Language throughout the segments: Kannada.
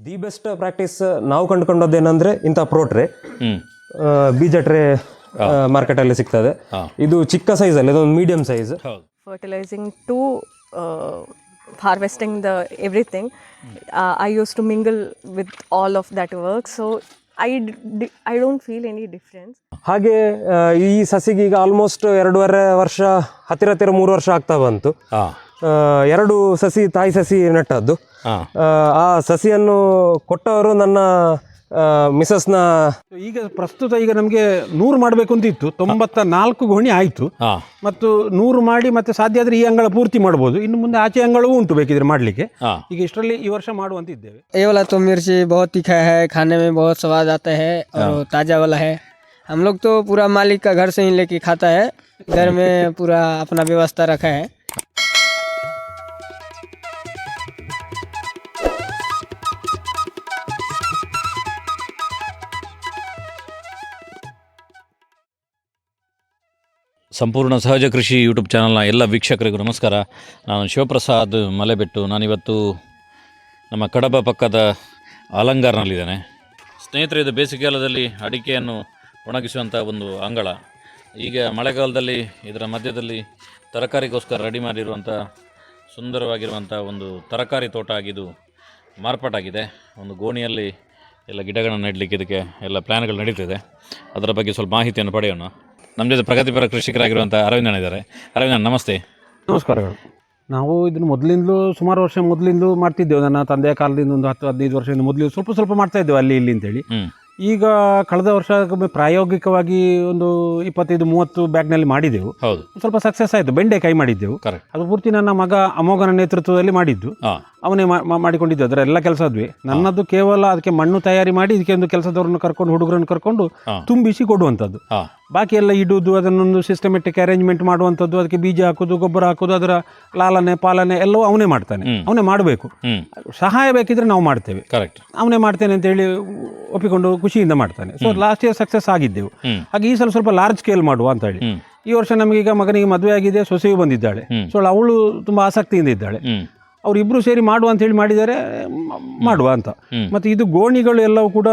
ದಿ ಬೆಸ್ಟ್ ಪ್ರಾಕ್ಟೀಸ್ ನಾವು ಕಂಡುಕೊಂಡದ್ದೇನೆಂದ್ರೆ ಇಂಥ ಪ್ರೋ ಟ್ರೇ, ಬೀಜ ಟ್ರೇ ಮಾರ್ಕೆಟಲ್ಲಿ ಸಿಗ್ತದೆ. ಇದು ಚಿಕ್ಕ ಸೈಜಲ್ಲಿ, ಇದೊಂದು medium size. Fertilizing to harvesting the everything, I used to mingle with all of that work, so I don't feel any difference. ಹಾಗೆ ಈ ಸಸಿಗೆ ಈಗ ಆಲ್ಮೋಸ್ಟ್ 2.5 ವರ್ಷ, ಹತ್ತಿರ 3 ವರ್ಷ ಆಗ್ತಾ ಬಂತು. 2 ಸಸಿ ತಾಯಿ ಸಸಿ ನೆಟ್ಟದ್ದು. ಆ ಸಸಿಯನ್ನು ಕೊಟ್ಟವರು ನನ್ನ ಮಿಸಸ್ನ. ಈಗ ಪ್ರಸ್ತುತ ಈಗ ನಮಗೆ 100 ಮಾಡಬೇಕು ಅಂತ ಇತ್ತು, 94 ಗೋಣಿ ಆಯಿತು. ಮತ್ತು 100 ಮಾಡಿ ಮತ್ತೆ ಸಾಧ್ಯ ಆದರೆ ಈ ಅಂಗಳ ಪೂರ್ತಿ ಮಾಡ್ಬೋದು, ಇನ್ನು ಮುಂದೆ ಆಚೆ ಅಂಗಳವೂ ಉಂಟು ಬೇಕಿದ್ರೆ ಮಾಡಲಿಕ್ಕೆ. ಈಗ ಇಷ್ಟರಲ್ಲಿ ಈ ವರ್ಷ ಮಾಡುವಂತಿದ್ದೇವೆ. ये वाला तो मिर्ची बहुत तीखा है, खाने में बहुत स्वाद आता है और ताज़ा वाला है. हम लोग तो पूरा मालिक का घर से ही लेके खाता है, घर में पूरा अपना व्यवस्था रखा है. ಸಂಪೂರ್ಣ ಸಹಜ ಕೃಷಿ ಯೂಟ್ಯೂಬ್ ಚಾನಲ್ನ ಎಲ್ಲ ವೀಕ್ಷಕರಿಗೂ ನಮಸ್ಕಾರ. ನಾನು ಶಿವಪ್ರಸಾದ್ ಮಲೆಬೆಟ್ಟು. ನಾನಿವತ್ತು ನಮ್ಮ ಕಡಬ ಪಕ್ಕದ ಅಲಂಗಾರ್ನಲ್ಲಿದ್ದೇನೆ. ಸ್ನೇಹಿತರೆ, ಇದು ಬೇಸಿಗೆಗಾಲದಲ್ಲಿ ಅಡಿಕೆಯನ್ನು ಒಣಗಿಸುವಂಥ ಒಂದು ಅಂಗಳ. ಈಗ ಮಳೆಗಾಲದಲ್ಲಿ ಇದರ ಮಧ್ಯದಲ್ಲಿ ತರಕಾರಿಗೋಸ್ಕರ ರೆಡಿ ಮಾಡಿರುವಂಥ ಸುಂದರವಾಗಿರುವಂಥ ಒಂದು ತರಕಾರಿ ತೋಟ ಆಗಿದ್ದು ಮಾರ್ಪಾಟಾಗಿದೆ. ಒಂದು ಗೋಣಿಯಲ್ಲಿ ಎಲ್ಲ ಗಿಡಗಳನ್ನು ನೆಡಲಿಕ್ಕೆ ಇದಕ್ಕೆ ಎಲ್ಲ ಪ್ಲ್ಯಾನ್ಗಳು ನಡೀತಿದೆ. ಅದರ ಬಗ್ಗೆ ಸ್ವಲ್ಪ ಮಾಹಿತಿಯನ್ನು ಪಡೆಯೋಣ. ನಮ್ಮ ಜೊತೆ ಪ್ರಗತಿಪರ ಕೃಷಿಕರಾಗಿರುವಂಥ ಅರವಿಂದಣ್ಣ ಇದ್ದಾರೆ. ಅರವಿಂದಣ್ಣ ನಮಸ್ತೆ. ನಮಸ್ಕಾರಗಳು. ನಾವು ಇದನ್ನು ಮೊದಲಿಂದಲೂ ಸುಮಾರು ವರ್ಷ ಮೊದಲಿಂದ ಮಾಡ್ತಿದ್ದೆವು. ನನ್ನ ತಂದೆಯ ಕಾಲದಿಂದ ಒಂದು 10-15 ವರ್ಷದಿಂದ ಮೊದಲು ಸ್ವಲ್ಪ ಮಾಡ್ತಾ ಇದ್ದೇವೆ ಅಲ್ಲಿ ಇಲ್ಲಿ ಅಂತೇಳಿ. ಈಗ ಕಳೆದ ವರ್ಷ ಪ್ರಾಯೋಗಿಕವಾಗಿ ಒಂದು 25-30 ಬ್ಯಾಗ್ನಲ್ಲಿ ಮಾಡಿದ್ದೆವು. ಹೌದು, ಸ್ವಲ್ಪ ಸಕ್ಸಸ್ ಆಯಿತು. ಬೆಂಡೆಕಾಯಿ ಮಾಡಿದ್ದೆವು. ಅದು ಪೂರ್ತಿ ನನ್ನ ಮಗ ಅಮೋಘನ ನೇತೃತ್ವದಲ್ಲಿ ಮಾಡಿದ್ದು. ಅವನೇ ಮಾಡಿಕೊಂಡಿದ್ದು ಅದರ ಎಲ್ಲ ಕೆಲಸದ್ವಿ. ನನ್ನದು ಕೇವಲ ಅದಕ್ಕೆ ಮಣ್ಣು ತಯಾರಿ ಮಾಡಿ ಇದಕ್ಕೆ ಒಂದು ಕೆಲಸದವ್ರನ್ನ ಕರ್ಕೊಂಡು, ಹುಡುಗರನ್ನು ಕರ್ಕೊಂಡು ತುಂಬಿಸಿ ಕೊಡುವಂಥದ್ದು. ಬಾಕಿ ಎಲ್ಲ ಇಡುವುದು, ಅದನ್ನೊಂದು ಸಿಸ್ಟಮೆಟಿಕ್ ಅರೇಂಜ್ಮೆಂಟ್ ಮಾಡುವಂಥದ್ದು, ಅದಕ್ಕೆ ಬೀಜ ಹಾಕೋದು, ಗೊಬ್ಬರ ಹಾಕೋದು, ಅದರ ಲಾಲನೆ ಪಾಲನೆ ಎಲ್ಲವೂ ಅವನೇ ಮಾಡ್ತಾನೆ. ಅವನೇ ಮಾಡಬೇಕು. ಸಹಾಯ ಬೇಕಿದ್ರೆ ನಾವು ಮಾಡ್ತೇವೆ. ಕರೆಕ್ಟ್. ಅವನೇ ಮಾಡ್ತೇನೆ ಅಂತೇಳಿ ಒಪ್ಪಿಕೊಂಡು ಖುಷಿಯಿಂದ ಮಾಡ್ತಾನೆ. ಸೊ ಲಾಸ್ಟ್ ಇಯರ್ ಸಕ್ಸಸ್ ಆಗಿದ್ದೆವು. ಹಾಗೆ ಈ ಸಲ ಸ್ವಲ್ಪ ಲಾರ್ಜ್ ಸ್ಕೇಲ್ ಮಾಡುವ ಅಂತ ಹೇಳಿ. ಈ ವರ್ಷ ನಮಗೀಗ ಮಗನಿಗೆ ಮದುವೆ ಆಗಿದೆ, ಸೊಸೆಯು ಬಂದಿದ್ದಾಳೆ. ಸೊ ಅವಳು ತುಂಬ ಆಸಕ್ತಿಯಿಂದ ಇದ್ದಾಳೆ. ಅವರಿಬ್ಬರು ಸೇರಿ ಮಾಡುವ ಅಂತ ಹೇಳಿ ಮಾಡಿದ್ದಾರೆ, ಮಾಡುವ ಅಂತ. ಮತ್ತು ಇದು ಗೋಣಿಗಳು ಎಲ್ಲವೂ ಕೂಡ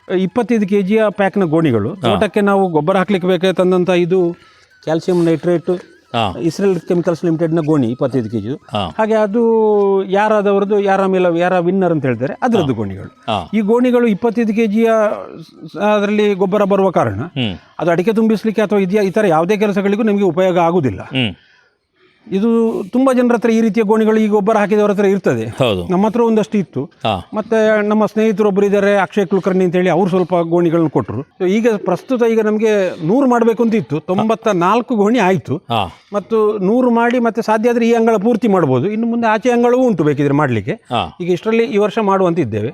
25 kg ಪ್ಯಾಕ್ನ ಗೋಣಿಗಳು. ತೋಟಕ್ಕೆ ನಾವು ಗೊಬ್ಬರ ಹಾಕ್ಲಿಕ್ಕೆ ಬೇಕಾಗಿ ತಂದಂಥ ಇದು ಕ್ಯಾಲ್ಸಿಯಂ ನೈಟ್ರೇಟ್ ಇಸ್ರೇಲ್ ಕೆಮಿಕಲ್ಸ್ ಲಿಮಿಟೆಡ್ನ ಗೋಣಿ 25 kg. ಹಾಗೆ ಅದು ಯಾರಾದವ್ರದ್ದು ಯಾರ ವಿನ್ನರ್ ಅಂತ ಹೇಳ್ತಾರೆ, ಅದರದ್ದು ಗೋಣಿಗಳು. ಈ ಗೋಣಿಗಳು 25 kg ಅದರಲ್ಲಿ ಗೊಬ್ಬರ ಬರುವ ಕಾರಣ ಅದು ಅಡಿಕೆ ತುಂಬಿಸ್ಲಿಕ್ಕೆ ಅಥವಾ ಇತರ ಯಾವುದೇ ಕೆಲಸಗಳಿಗೂ ನಮಗೆ ಉಪಯೋಗ ಆಗುವುದಿಲ್ಲ. ಇದು ತುಂಬಾ ಜನರ ಹತ್ರ ಈ ರೀತಿಯ ಗೋಣಿಗಳು ಈ ಗೊಬ್ಬರ ಹಾಕಿದವರ ಹತ್ರ ಇರ್ತದೆ. ನಮ್ಮ ಹತ್ರ ಒಂದಷ್ಟು ಇತ್ತು. ಮತ್ತೆ ನಮ್ಮ ಸ್ನೇಹಿತರೊಬ್ಬರು ಇದ್ದಾರೆ, ಅಕ್ಷಯ್ ಕುಲಕರ್ಣಿ ಅಂತೇಳಿ, ಅವರು ಸ್ವಲ್ಪ ಗೋಣಿಗಳನ್ನು ಕೊಟ್ಟರು. ಈಗ ಪ್ರಸ್ತುತ ಈಗ ನಮಗೆ 100 ಮಾಡಬೇಕು ಅಂತ ಇತ್ತು, 94 ಗೋಣಿ ಆಯಿತು. ಮತ್ತು 100 ಮಾಡಿ ಮತ್ತೆ ಸಾಧ್ಯ ಆದರೆ ಈ ಅಂಗಳ ಪೂರ್ತಿ ಮಾಡ್ಬೋದು, ಇನ್ನು ಮುಂದೆ ಆಚೆ ಅಂಗಳವೂ ಉಂಟು ಬೇಕಿದ್ರೆ ಮಾಡಲಿಕ್ಕೆ. ಈಗ ಇಷ್ಟರಲ್ಲಿ ಈ ವರ್ಷ ಮಾಡುವಂತಿದ್ದೇವೆ.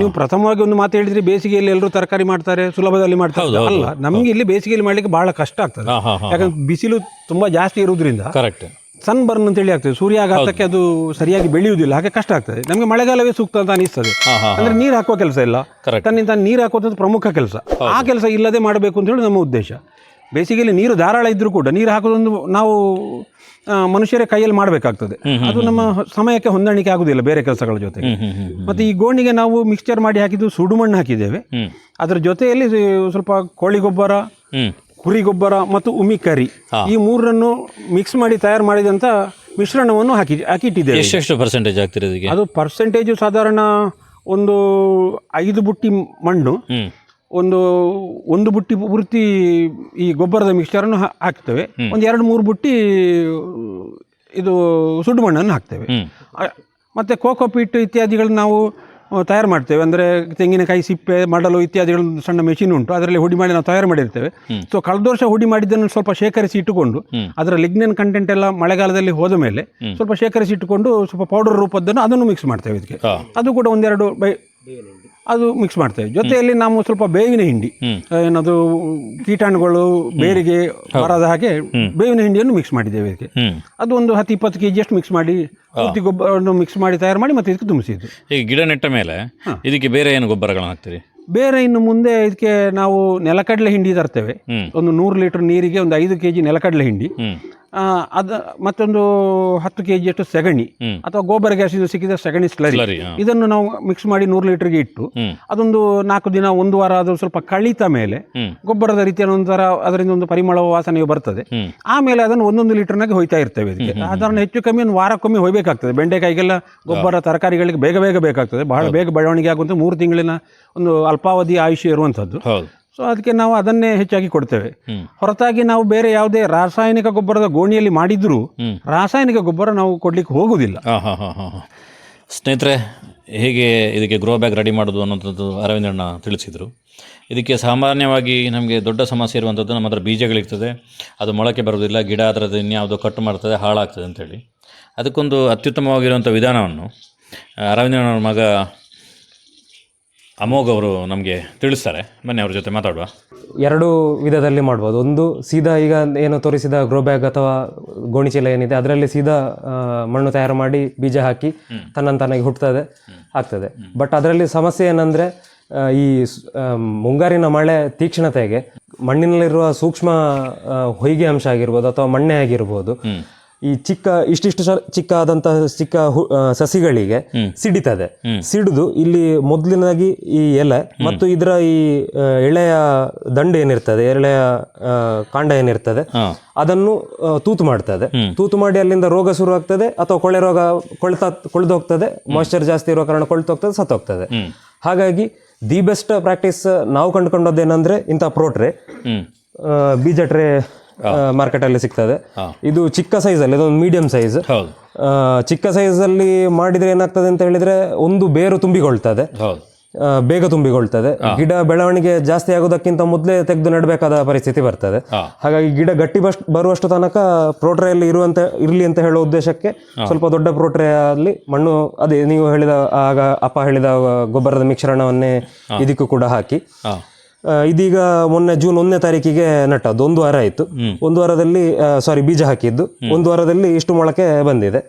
ನೀವು ಪ್ರಥಮವಾಗಿ ಒಂದು ಮಾತು ಹೇಳಿದ್ರಿ, ಬೇಸಿಗೆಯಲ್ಲಿ ಎಲ್ಲರೂ ತರಕಾರಿ ಮಾಡ್ತಾರೆ, ಸುಲಭದಲ್ಲಿ ಮಾಡ್ತಾರೆ. ಅಲ್ಲ, ನಮ್ಗೆ ಇಲ್ಲಿ ಬೇಸಿಗೆಯಲ್ಲಿ ಮಾಡ್ಲಿಕ್ಕೆ ಬಹಳ ಕಷ್ಟ ಆಗ್ತದೆ. ಯಾಕಂದ್ರೆ ಬಿಸಿಲು ತುಂಬಾ ಜಾಸ್ತಿ ಇರುವುದರಿಂದ ಸನ್ ಬರ್ನ್ ಅಂತೇಳಿ ಆಗ್ತದೆ, ಸೂರ್ಯಾಘಾತಕ್ಕೆ ಅದು ಸರಿಯಾಗಿ ಬೆಳೆಯುವುದಿಲ್ಲ. ಹಾಗೆ ಕಷ್ಟ ಆಗ್ತದೆ. ನಮಗೆ ಮಳೆಗಾಲವೇ ಸೂಕ್ತ ಅಂತ ಅನಿಸ್ತದೆ. ಅಂದ್ರೆ ನೀರು ಹಾಕುವ ಕೆಲಸ ಇಲ್ಲ, ತನ್ನಿಂದ ನೀರು ಹಾಕುವಂಥದ್ದು ಪ್ರಮುಖ ಕೆಲಸ. ಆ ಕೆಲಸ ಇಲ್ಲದೆ ಮಾಡಬೇಕು ಅಂತ ಹೇಳಿ ನಮ್ಮ ಉದ್ದೇಶ. ಬೇಸಿಗೆಯಲ್ಲಿ ನೀರು ಧಾರಾಳ ಇದ್ರೂ ಕೂಡ ನೀರು ಹಾಕೋದೊಂದು ನಾವು ಮನುಷ್ಯರೇ ಕೈಯಲ್ಲಿ ಮಾಡಬೇಕಾಗ್ತದೆ. ಅದು ನಮ್ಮ ಸಮಯಕ್ಕೆ ಹೊಂದಾಣಿಕೆ ಆಗುದಿಲ್ಲ ಬೇರೆ ಕೆಲಸಗಳ ಜೊತೆಗೆ. ಮತ್ತೆ ಈ ಗೋಣಿಗೆ ನಾವು ಮಿಕ್ಸ್ಚರ್ ಮಾಡಿ ಹಾಕಿದ್ದು ಸುಡುಮಣ್ಣು ಹಾಕಿದ್ದೇವೆ. ಅದರ ಜೊತೆಯಲ್ಲಿ ಸ್ವಲ್ಪ ಕೋಳಿ ಗೊಬ್ಬರ, ಕುರಿ ಗೊಬ್ಬರ ಮತ್ತು ಉಮಿಕರಿ, ಈ 3ರನ್ನು ಮಿಕ್ಸ್ ಮಾಡಿ ತಯಾರು ಮಾಡಿದಂಥ ಮಿಶ್ರಣವನ್ನು ಹಾಕಿಟ್ಟಿದ್ದೇವೆ. ಎಷ್ಟು ಪರ್ಸೆಂಟೇಜ್ ಆಗ್ತಿರೋದು? ಅದು ಪರ್ಸೆಂಟೇಜು ಸಾಧಾರಣ ಒಂದು 5 ಬುಟ್ಟಿ ಮಣ್ಣು, ಒಂದು ಬುಟ್ಟಿ ಪೂರ್ತಿ ಈ ಗೊಬ್ಬರದ ಮಿಕ್ಸ್ಚರನ್ನು ಹಾಕ್ತೇವೆ. ಒಂದು 2-3 ಬುಟ್ಟಿ ಇದು ಸುಡು ಮಣ್ಣನ್ನು ಹಾಕ್ತೇವೆ. ಮತ್ತು ಕೋಕೋಪೀಟ್ ಇತ್ಯಾದಿಗಳನ್ನ ನಾವು ತಯಾರು ಮಾಡ್ತೇವೆ. ಅಂದರೆ ತೆಂಗಿನಕಾಯಿ ಸಿಪ್ಪೆ ಮಾಡಲು ಇತ್ಯಾದಿಗಳು ಸಣ್ಣ ಮೆಷಿನ್ ಉಂಟು, ಅದರಲ್ಲಿ ಹುಡಿ ಮಾಡಿ ನಾವು ತಯಾರು ಮಾಡಿರ್ತೇವೆ. ಸೊ ಕಳೆದ ವರ್ಷ ಹುಡಿ ಮಾಡಿದ್ದನ್ನು ಸ್ವಲ್ಪ ಶೇಖರಿಸಿ ಇಟ್ಟುಕೊಂಡು, ಅದರ ಲಿಗ್ನಿನ್ ಕಂಟೆಂಟ್ ಎಲ್ಲ ಮಳೆಗಾಲದಲ್ಲಿ ಹೋದ ಮೇಲೆ ಸ್ವಲ್ಪ ಶೇಖರಿಸಿ ಇಟ್ಟುಕೊಂಡು ಸ್ವಲ್ಪ ಪೌಡರ್ ರೂಪದ್ದನ್ನು ಅದನ್ನು ಮಿಕ್ಸ್ ಮಾಡ್ತೇವೆ ಇದಕ್ಕೆ. ಅದು ಕೂಡ 1-2 ಅದು ಮಿಕ್ಸ್ ಮಾಡ್ತೇವೆ. ಜೊತೆಯಲ್ಲಿ ನಾವು ಸ್ವಲ್ಪ ಬೇವಿನ ಹಿಂಡಿ, ಏನದು ಕೀಟಾಣುಗಳು ಬೇರಿಗೆ ಬರದ ಹಾಗೆ ಬೇವಿನ ಹಿಂಡಿಯನ್ನು ಮಿಕ್ಸ್ ಮಾಡಿದ್ದೇವೆ ಇದಕ್ಕೆ. ಅದು ಒಂದು 10-20 kg ಅಷ್ಟು ಮಿಕ್ಸ್ ಮಾಡಿ ಪೂರ್ತಿ ಗೊಬ್ಬರವನ್ನು ಮಿಕ್ಸ್ ಮಾಡಿ ತಯಾರು ಮಾಡಿ ಮತ್ತೆ ಇದಕ್ಕೆ ತುಂಬಿಸಿದ್ದು. ಈಗ ಗಿಡ ನೆಟ್ಟ ಮೇಲೆ ಇದಕ್ಕೆ ಬೇರೆ ಏನು ಗೊಬ್ಬರಗಳನ್ನು ಹಾಕ್ತೀರಿ? ಬೇರೆ ಇನ್ನು ಮುಂದೆ ಇದಕ್ಕೆ ನಾವು ನೆಲಕಡಲೆ ಹಿಂಡಿ ತರ್ತೇವೆ. ಒಂದು 100 ಲೀಟರ್ ನೀರಿಗೆ ಒಂದು 5 kg ನೆಲಕಡಲೆ ಹಿಂಡಿ, ಅದು ಮತ್ತೊಂದು 10 kg ಅಷ್ಟು ಸೆಗಣಿ ಅಥವಾ ಗೋಬರ್ ಗ್ಯಾಸ್ ಇದು ಸಿಕ್ಕಿದ ಸೆಗಣಿ ಸ್ಲರಿ, ಇದನ್ನು ನಾವು ಮಿಕ್ಸ್ ಮಾಡಿ 100 ಲೀಟರ್ಗೆ ಇಟ್ಟು ಅದೊಂದು 4 ದಿನ 1 ವಾರ ಅದು ಸ್ವಲ್ಪ ಕಳಿತ ಮೇಲೆ ಗೊಬ್ಬರದ ರೀತಿಯ ಒಂಥರ ಅದರಿಂದ ಒಂದು ಪರಿಮಳ ವಾಸನೆಯು ಬರ್ತದೆ. ಆಮೇಲೆ ಅದನ್ನು 1 ಲೀಟರ್ನಾಗೆ ಹೋಯ್ತಾ ಇರ್ತೇವೆ. ಇದಕ್ಕೆ ಅದನ್ನು ಹೆಚ್ಚು ಕಮ್ಮಿ ಒಂದು ವಾರಕ್ಕೊಮ್ಮೆ ಹೋಗ್ಬೇಕಾಗ್ತದೆ. ಬೆಂಡೆಕಾಯಿಗೆಲ್ಲ ಗೊಬ್ಬರ ತರಕಾರಿಗಳಿಗೆ ಬೇಗ ಬೇಗ ಬೇಕಾಗ್ತದೆ, ಬಹಳ ಬೇಗ ಬೆಳವಣಿಗೆ ಆಗುವಂಥ 3 ತಿಂಗಳಿನ ಒಂದು ಅಲ್ಪಾವಧಿ ಆಯುಷ್ಯ ಇರುವಂಥದ್ದು. ಸೊ ಅದಕ್ಕೆ ನಾವು ಅದನ್ನೇ ಹೆಚ್ಚಾಗಿ ಕೊಡ್ತೇವೆ. ಹೊರತಾಗಿ ನಾವು ಬೇರೆ ಯಾವುದೇ ರಾಸಾಯನಿಕ ಗೊಬ್ಬರದ ಗೋಣಿಯಲ್ಲಿ ಮಾಡಿದ್ರೂ ರಾಸಾಯನಿಕ ಗೊಬ್ಬರ ನಾವು ಕೊಡ್ಲಿಕ್ಕೆ ಹೋಗುವುದಿಲ್ಲ. ಸ್ನೇಹಿತರೆ, ಹೇಗೆ ಇದಕ್ಕೆ ಗ್ರೋ ಬ್ಯಾಗ್ ರೆಡಿ ಮಾಡೋದು ಅನ್ನೋಂಥದ್ದು ಅರವಿಂದಣ್ಣ ತಿಳಿಸಿದರು. ಇದಕ್ಕೆ ಸಾಮಾನ್ಯವಾಗಿ ನಮಗೆ ದೊಡ್ಡ ಸಮಸ್ಯೆ ಇರುವಂಥದ್ದು ನಮ್ಮ ಹತ್ರ ಬೀಜಗಳಿರ್ತದೆ, ಅದು ಮೊಳಕೆ ಬರೋದಿಲ್ಲ, ಗಿಡ ಅದರದ್ದು ಇನ್ಯಾವುದೋ ಕಟ್ಟು ಮಾಡ್ತದೆ, ಹಾಳಾಗ್ತದೆ ಅಂತೇಳಿ. ಅದಕ್ಕೊಂದು ಅತ್ಯುತ್ತಮವಾಗಿರುವಂಥ ವಿಧಾನವನ್ನು ಅರವಿಂದಣ್ಣವ್ರ ಮಗ ಅಮೋಘ್ ಅವರು ನಮಗೆ ತಿಳಿಸ್ತಾರೆ. ಬನ್ನಿ ಅವ್ರ ಜೊತೆ ಮಾತಾಡುವ. 2 ವಿಧದಲ್ಲಿ ಮಾಡ್ಬೋದು. ಒಂದು ಸೀದಾ ಈಗ ಏನು ತೋರಿಸಿದ ಗ್ರೋ ಬ್ಯಾಗ್ ಅಥವಾ ಗೋಣಿಚೀಲ ಏನಿದೆ ಅದರಲ್ಲಿ ಸೀದಾ ಮಣ್ಣು ತಯಾರು ಮಾಡಿ ಬೀಜ ಹಾಕಿ ತನ್ನಂತಾನಾಗಿ ಹುಟ್ಟುತ್ತದೆ, ಆಗ್ತದೆ. ಬಟ್ ಅದರಲ್ಲಿ ಸಮಸ್ಯೆ ಏನಂದರೆ ಈ ಮುಂಗಾರಿನ ಮಳೆ ತೀಕ್ಷ್ಣತೆಗೆ ಮಣ್ಣಿನಲ್ಲಿರುವ ಸೂಕ್ಷ್ಮ ಹೊಯ್ಗೆ ಅಂಶ ಆಗಿರ್ಬೋದು ಅಥವಾ ಮಣ್ಣೆ ಆಗಿರ್ಬೋದು, ಈ ಇಷ್ಟಿಷ್ಟು ಚಿಕ್ಕ ಸಸಿಗಳಿಗೆ ಸಿಡಿತದೆ. ಸಿಡಿದು ಇಲ್ಲಿ ಮೊದಲಿನಾಗಿ ಈ ಎಲೆ ಮತ್ತು ಇದರ ಈ ಎಳೆಯ ದಂಡು ಏನಿರ್ತದೆ, ಎಳೆಯ ಕಾಂಡ ಏನಿರ್ತದೆ ಅದನ್ನು ತೂತು ಮಾಡ್ತದೆ. ತೂತು ಮಾಡಿ ಅಲ್ಲಿಂದ ರೋಗ ಶುರು ಆಗ್ತದೆ ಅಥವಾ ಕೊಳೆ ರೋಗ ಕೊಳೆದು ಹೋಗ್ತದೆ. ಮಾಯಿಶ್ಚರ್ ಜಾಸ್ತಿ ಇರೋ ಕಾರಣ ಕೊಳ್ತು ಹೋಗ್ತದೆ, ಸತ್ತೋಗ್ತದೆ. ಹಾಗಾಗಿ ದಿ ಬೆಸ್ಟ್ ಪ್ರಾಕ್ಟೀಸ್ ನಾವು ಕಂಡುಕೊಂಡದ್ದೇನೆಂದ್ರೆ ಇಂಥ ಪ್ರೋಟ್ರೆ ಬೀಜ ಟ್ರೇ ಮಾರ್ಕೆಟಲ್ಲಿ ಸಿಗ್ತದೆ. ಇದು ಚಿಕ್ಕ ಸೈಜಲ್ಲಿ, ಇದೊಂದು ಮೀಡಿಯಂ ಸೈಜ್. ಚಿಕ್ಕ ಸೈಜಲ್ಲಿ ಮಾಡಿದ್ರೆ ಏನಾಗ್ತದೆ ಅಂತ ಹೇಳಿದ್ರೆ ಒಂದು ಬೇರು ತುಂಬಿಕೊಳ್ತದೆ, ಬೇಗ ತುಂಬಿಕೊಳ್ತದೆ. ಗಿಡ ಬೆಳವಣಿಗೆ ಜಾಸ್ತಿ ಆಗೋದಕ್ಕಿಂತ ಮೊದಲೇ ತೆಗೆದು ನೆಡಬೇಕಾದ ಪರಿಸ್ಥಿತಿ ಬರ್ತದೆ. ಹಾಗಾಗಿ ಗಿಡ ಗಟ್ಟಿ ಬರುವಷ್ಟು ತನಕ ಪ್ರೋಟ್ರೆಯಲ್ಲಿ ಇರಲಿ ಅಂತ ಹೇಳೋ ಉದ್ದೇಶಕ್ಕೆ ಸ್ವಲ್ಪ ದೊಡ್ಡ ಪ್ರೋಟ್ರೆಯಲ್ಲಿ ಮಣ್ಣು, ಅದೇ ನೀವು ಹೇಳಿದ ಆಗ ಅಪ್ಪ ಹೇಳಿದ ಗೊಬ್ಬರದ ಮಿಶ್ರಣವನ್ನೇ ಇದಕ್ಕೂ ಕೂಡ ಹಾಕಿ, ಇದೀಗ ಮೊನ್ನೆ ಜೂನ್ 1ನೇ ತಾರೀಕಿಗೆ ನಟ್ಟದ್ದು. 1 ವಾರ ಆಯಿತು. 1 ವಾರದಲ್ಲಿ ಬೀಜ ಹಾಕಿದ್ದು 1 ವಾರದಲ್ಲಿ ಇಷ್ಟು ಮೊಳಕೆ ಬಂದಿದೆ.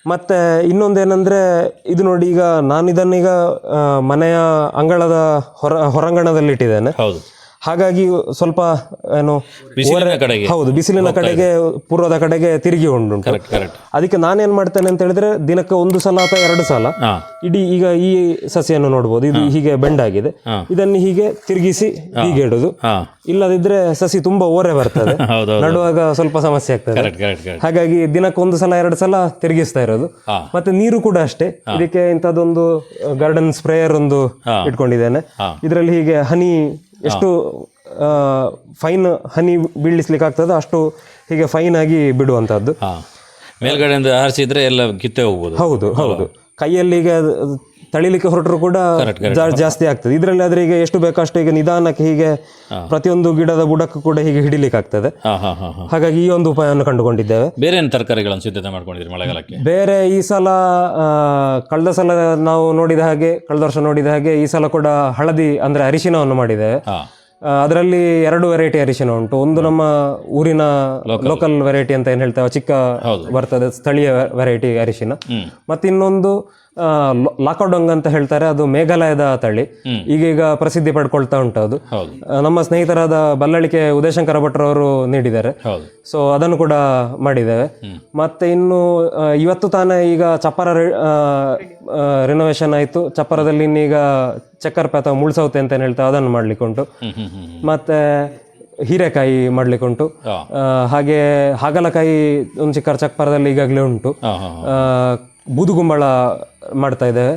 ಮತ್ತೆ ಇನ್ನೊಂದೇನೆಂದರೆ ಇದು ನೋಡಿ, ಈಗ ನಾನಿದನ್ನೀಗ ಮನೆಯ ಅಂಗಳದ ಹೊರಾಂಗಣದಲ್ಲಿ ಇಟ್ಟಿದ್ದೇನೆ. ಹಾಗಾಗಿ ಸ್ವಲ್ಪ ಏನು ಹೌದು ಬಿಸಿಲಿನ ಕಡೆಗೆ ಪೂರ್ವದ ಕಡೆಗೆ ತಿರುಗಿ ಉಂಟು. ಅದಕ್ಕೆ ನಾನೇನ್ ಮಾಡ್ತೇನೆ ಅಂತ ಹೇಳಿದ್ರೆ ದಿನಕ್ಕೆ 1 ಸಲ ಅಥವಾ 2 ಸಲ ಇಡೀ ಈಗ ಈ ಸಸಿಯನ್ನು ನೋಡ್ಬೋದು, ಇದು ಹೀಗೆ ಬೆಂಡ್ ಆಗಿದೆ, ಇದನ್ನು ಹೀಗೆ ತಿರುಗಿಸಿ ಹೀಗೆ ಇಡುದು. ಇಲ್ಲದಿದ್ರೆ ಸಸಿ ತುಂಬಾ ಓರೆ ಬರ್ತದೆ, ನಡುವಾಗ ಸ್ವಲ್ಪ ಸಮಸ್ಯೆ ಆಗ್ತದೆ. ಹಾಗಾಗಿ ದಿನಕ್ಕೆ 1 ಸಲ 2 ಸಲ ತಿರುಗಿಸ್ತಾ ಇರೋದು. ಮತ್ತೆ ನೀರು ಕೂಡ ಅಷ್ಟೇ, ಇದಕ್ಕೆ ಇಂಥದ್ದೊಂದು ಗಾರ್ಡನ್ ಸ್ಪ್ರೇಯರ್ ಒಂದು ಇಟ್ಕೊಂಡಿದ್ದೇನೆ. ಇದರಲ್ಲಿ ಹೀಗೆ ಹನಿ ಎಷ್ಟು ಫೈನ್ ಹನಿ ಬೀಳಿಸ್ಲಿಕ್ಕೆ ಆಗ್ತದೆ ಅಷ್ಟು ಹೀಗೆ ಫೈನ್ ಆಗಿ ಬಿಡುವಂತದ್ದು. ಮೇಲ್ಗಡೆಯಿಂದ ಆರಿಸಿದ್ರೆ ಎಲ್ಲ ಕಿತ್ತೆ ಹೋಗ್ಬೋದು. ಹೌದು ಹೌದು, ಕೈಯಲ್ಲಿ ಈಗ ತಳಿಲಿಕ್ಕೆ ಹೊರಟರು ಕೂಡ ಜಾಸ್ತಿ ಆಗ್ತದೆ. ಇದರಲ್ಲಿ ಆದ್ರೆ ಈಗ ಎಷ್ಟು ಬೇಕಷ್ಟು ಈಗ ನಿಧಾನಕ್ಕೆ ಹೀಗೆ ಪ್ರತಿಯೊಂದು ಗಿಡದ ಬುಡಕ್ಕೂ ಕೂಡ ಹೀಗೆ ಹಿಡಿಲಿಕ್ಕೆ ಆಗ್ತದೆ. ಹಾಗಾಗಿ ಈ ಒಂದು ಉಪಾಯವನ್ನು ಕಂಡುಕೊಂಡಿದ್ದೇವೆ. ಬೇರೆ ಏನು ತರಕಾರಿಗಳನ್ನು ಸಿದ್ಧತೆ ಮಾಡ್ಕೊಂಡಿದ್ರಿ ಮಳೆಗಾಲಕ್ಕೆ? ಬೇರೆ ಈ ಸಲ ಕಳೆದ ಸಲ ನಾವು ನೋಡಿದ ಹಾಗೆ, ಕಳೆದ ವರ್ಷ ನೋಡಿದ ಹಾಗೆ ಈ ಸಲ ಕೂಡ ಹಳದಿ ಅಂದ್ರೆ ಅರಿಶಿನವನ್ನು ಮಾಡಿದ್ದೇವೆ. ಅದರಲ್ಲಿ 2 ವೆರೈಟಿ ಅರಿಶಿನ ಉಂಟು. ಒಂದು ನಮ್ಮ ಊರಿನ ಲೋಕಲ್ ವೆರೈಟಿ ಅಂತ ಏನ್ ಹೇಳ್ತೇವೆ, ಚಿಕ್ಕ ಬರ್ತದೆ ಸ್ಥಳೀಯ ವೆರೈಟಿ ಅರಿಶಿನ. ಮತ್ತಿನ್ನೊಂದು ಲಾಕೋಡೊಂಗ್ ಅಂತ ಹೇಳ್ತಾರೆ, ಅದು ಮೇಘಾಲಯದ ತಳಿ, ಈಗೀಗ ಪ್ರಸಿದ್ಧಿ ಪಡ್ಕೊಳ್ತಾ ಉಂಟು. ಅದು ನಮ್ಮ ಸ್ನೇಹಿತರಾದ ಬಲ್ಲಳಿಕೆ ಉದಯಶಂಕರ ಭಟ್ರವರು ನೀಡಿದ್ದಾರೆ. ಸೊ ಅದನ್ನು ಕೂಡ ಮಾಡಿದ್ದೇವೆ. ಮತ್ತೆ ಇನ್ನು ಇವತ್ತು ತಾನೇ ಈಗ ಚಪ್ಪರ ರಿನೋವೇಷನ್ ಆಯಿತು. ಚಪ್ಪರದಲ್ಲಿ ಇನ್ನೀಗ ಚಕ್ಕರ್ಪೆ ಅಥವಾ ಮುಳ್ಸೌತೆ ಅಂತ ಏನ್ ಹೇಳ್ತೇವೆ ಅದನ್ನು ಮಾಡ್ಲಿಕ್ಕೆ ಉಂಟು. ಮತ್ತೆ ಹೀರೆಕಾಯಿ ಮಾಡ್ಲಿಕ್ಕೆ ಉಂಟು. ಹಾಗೆ ಹಾಗಲಕಾಯಿ ಒಂದು ಚಿಕ್ಕ ಚಪ್ಪರದಲ್ಲಿ ಈಗಾಗಲೇ ಉಂಟು. ಬೂದುಗುಂಬಳ ಮಾಡ್ತಾ ಇದ್ದೇವೆ.